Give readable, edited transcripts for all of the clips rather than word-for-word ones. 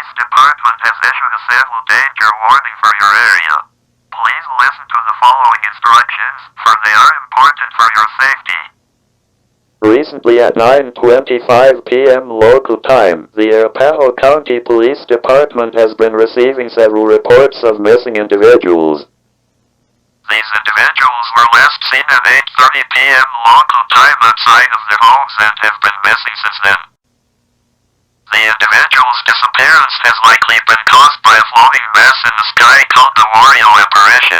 police department has issued a civil danger warning for your area. Please listen to the following instructions, for they are important for your safety. Recently at 9:25 p.m. local time, the Arapahoe County Police Department has been receiving several reports of missing individuals. These individuals were last seen at 8:30 p.m. local time outside of their homes and have been missing since then. The individual's disappearance has likely been caused by a floating mass in the sky called the Wario apparition.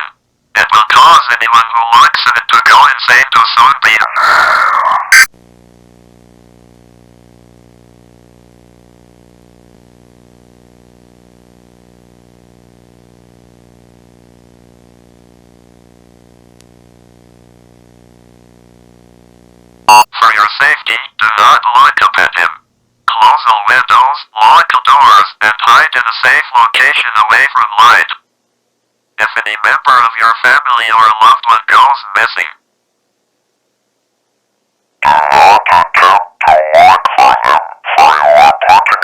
It will cause anyone who looks at it to go insane to soon be. For your safety, do not look up at him. Close all windows, lock the doors, and hide in a safe location away from light. If any member of your family or loved one goes missing, do not attempt to look for him, for you are putting